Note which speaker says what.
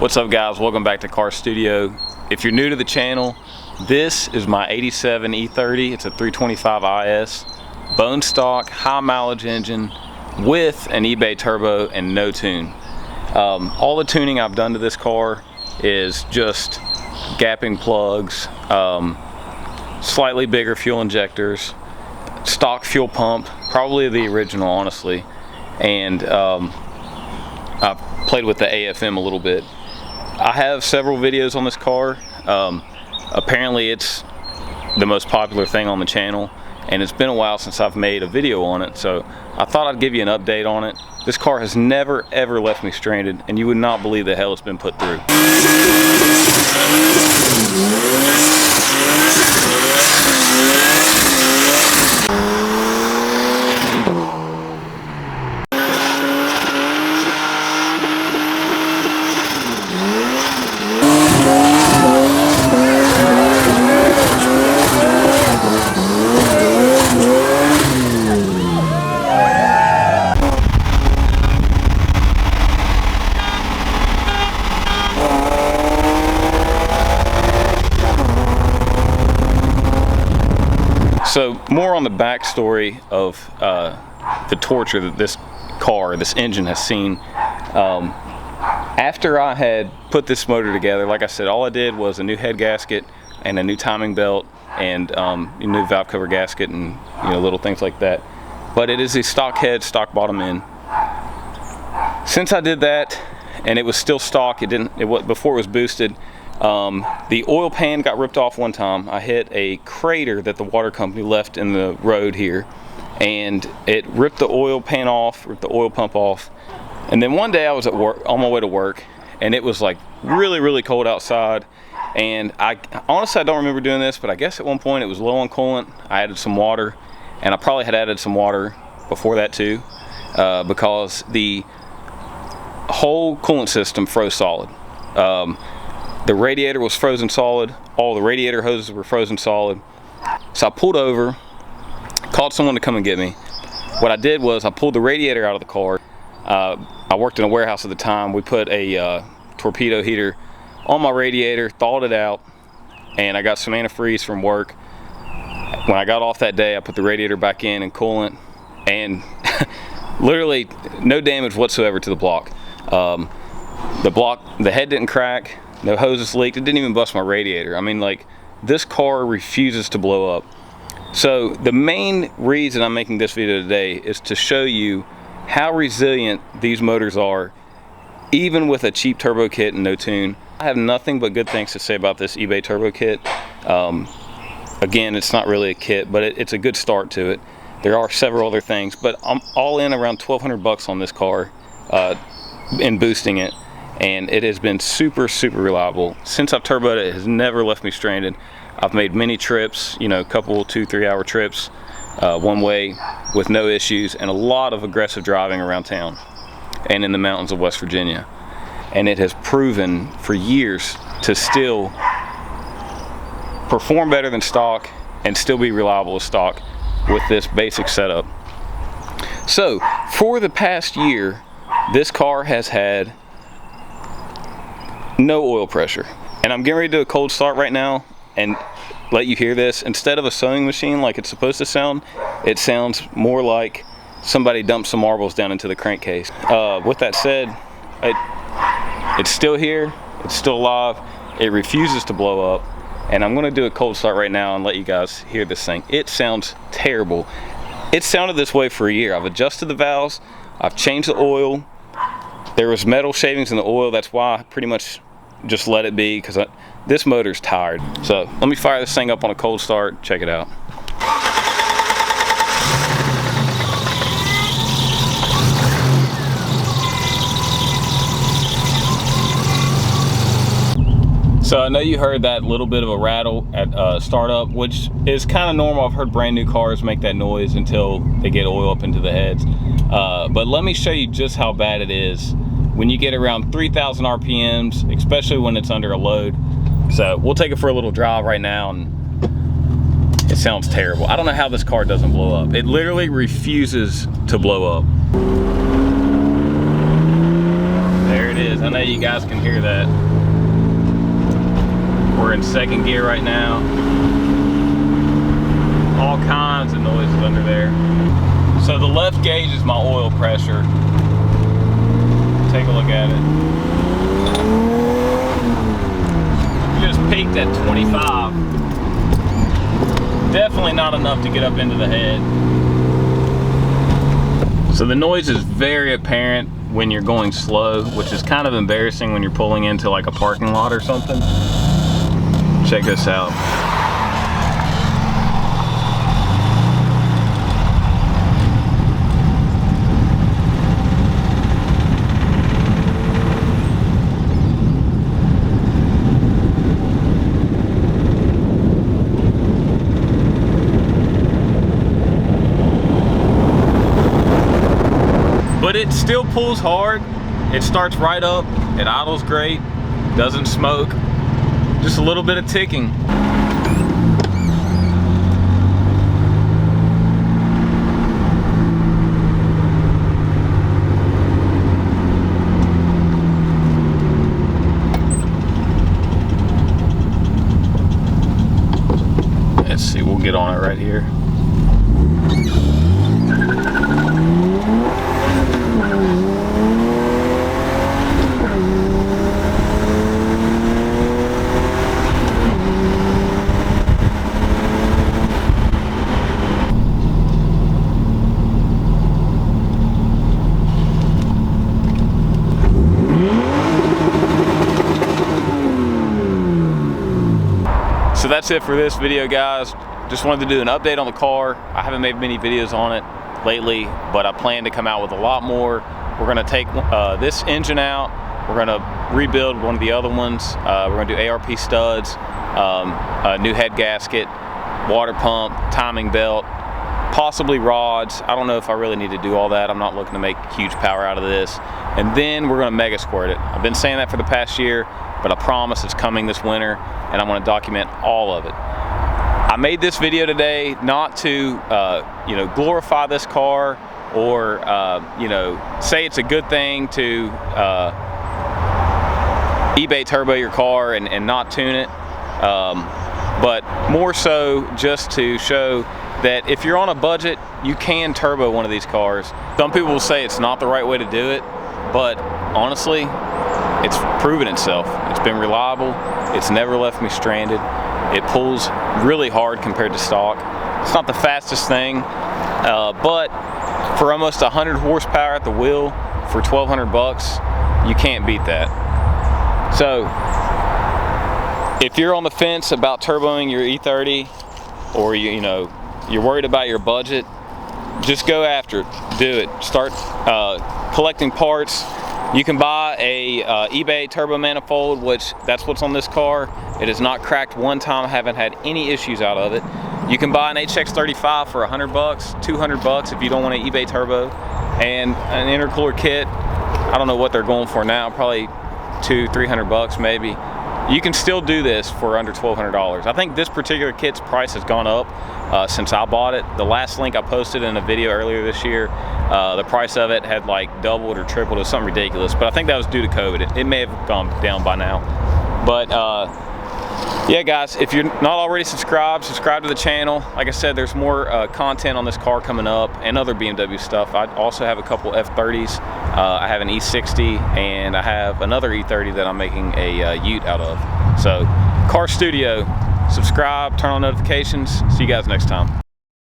Speaker 1: What's up guys, welcome back to Car Studio. If you're new to the channel, this is my 87 E30. It's a 325 IS, bone stock, high mileage engine with an eBay turbo and no tune. All the tuning I've done to this car is just gapping plugs, slightly bigger fuel injectors, stock fuel pump, probably the original honestly, and I've played with the AFM a little bit. I have several videos on this car. Apparently it's the most popular thing on the channel, and it's been a while since I've made a video on it, so I thought I'd give you an update on it. This car has never ever left me stranded, and you would not believe the hell it's been put through. So more on the backstory of the torture that this engine has seen. After I had put this motor together, like I said, all I did was a new head gasket and a new timing belt and a new valve cover gasket and little things like that. But it is a stock head, stock bottom end. Since I did that, and it was still stock, before it was boosted. The oil pan got ripped off one time. I hit a crater that the water company left in the road here, and it ripped the oil pan off, ripped the oil pump off. And then one day I was at work, on my way to work, and it was like really cold outside. And honestly, I don't remember doing this, but I guess at one point it was low on coolant. I added some water, and I probably had added some water before that too, because the whole coolant system froze solid. The radiator was frozen solid. All the radiator hoses were frozen solid. So I pulled over, called someone to come and get me. What I did was I pulled the radiator out of the car. I worked in a warehouse at the time. We put a torpedo heater on my radiator, thawed it out, and I got some antifreeze from work. When I got off that day, I put the radiator back in and coolant, and literally no damage whatsoever to the block. The head didn't crack. No hoses leaked. It didn't even bust my radiator. I mean, like, this car refuses to blow up. So the main reason I'm making this video today is to show you how resilient these motors are, even with a cheap turbo kit and no tune. I have nothing but good things to say about this eBay turbo kit. Again, it's not really a kit, but it's a good start to it. There are several other things, but I'm all in around 1,200 bucks on this car in boosting it. And it has been super reliable. Since I've turboed it, it has never left me stranded. I've made many trips, a couple 2-3 hour trips one way with no issues, and a lot of aggressive driving around town and in the mountains of West Virginia. And it has proven for years to still perform better than stock and still be reliable as stock with this basic setup. So for the past year, this car has had no oil pressure, and I'm getting ready to do a cold start right now and let you hear this. Instead of a sewing machine like it's supposed to sound, it sounds more like somebody dumped some marbles down into the crankcase. With that said, it's still here, it's still alive, it refuses to blow up, and I'm going to do a cold start right now and let you guys hear this thing. It sounds terrible. It sounded this way for a year. I've adjusted the valves, I've changed the oil. There was metal shavings in the oil. That's why I pretty much just let it be, because this motor's tired. So let me fire this thing up on a cold start. Check it out. So I know you heard that little bit of a rattle at startup, which is kind of normal. I've heard brand new cars make that noise until they get oil up into the heads. But let me show you just how bad it is when you get around 3,000 RPMs, especially when it's under a load. So we'll take it for a little drive right now, and it sounds terrible. I don't know how this car doesn't blow up. It literally refuses to blow up. There it is. I know you guys can hear that. We're in second gear right now. All kinds of noises under there. So the left gauge is my oil pressure. Take a look at it. Just peaked at 25. Definitely not enough to get up into the head. So the noise is very apparent when you're going slow, which is kind of embarrassing when you're pulling into like a parking lot or something. Check this out. But it still pulls hard. It starts right up. It idles great. Doesn't smoke. Just a little bit of ticking. Let's see, we'll get on it right here. So that's it for this video, guys. Just wanted to do an update on the car. I haven't made many videos on it lately, but I plan to come out with a lot more. We're gonna take this engine out. We're gonna rebuild one of the other ones. We're gonna do ARP studs, a new head gasket, water pump, timing belt, possibly rods. I don't know if I really need to do all that. I'm not looking to make huge power out of this. And then we're gonna mega squirt it. I've been saying that for the past year, but I promise it's coming this winter, and I'm gonna document all of it. I made this video today not to, you know, glorify this car or, you know, say it's a good thing to eBay turbo your car and not tune it, but more so just to show that if you're on a budget, you can turbo one of these cars. Some people will say it's not the right way to do it, but honestly, it's proven itself. It's been reliable. It's never left me stranded. It pulls really hard compared to stock. It's not the fastest thing, but for almost 100 horsepower at the wheel for 1,200 bucks, you can't beat that. So, if you're on the fence about turboing your E30, or you know, you're worried about your budget, just go after it. Do it. Start collecting parts. You can buy a eBay turbo manifold, which that's what's on this car. It has not cracked one time. I haven't had any issues out of it. You can buy an HX35 for 100 bucks, 200 bucks if you don't want an eBay turbo, and an intercooler kit. I don't know what they're going for now, probably 200-300 bucks maybe. You can still do this for under $1,200. I think this particular kit's price has gone up since I bought it. The last link I posted in a video earlier this year, the price of it had like doubled or tripled. It was something ridiculous, but I think that was due to COVID. It may have gone down by now. But yeah, guys, if you're not already subscribed, subscribe to the channel. Like I said, there's more content on this car coming up and other BMW stuff. I also have a couple F30s. I have an E60 and I have another E30 that I'm making a Ute out of. So, Car Studio, subscribe, turn on notifications. See you guys next time.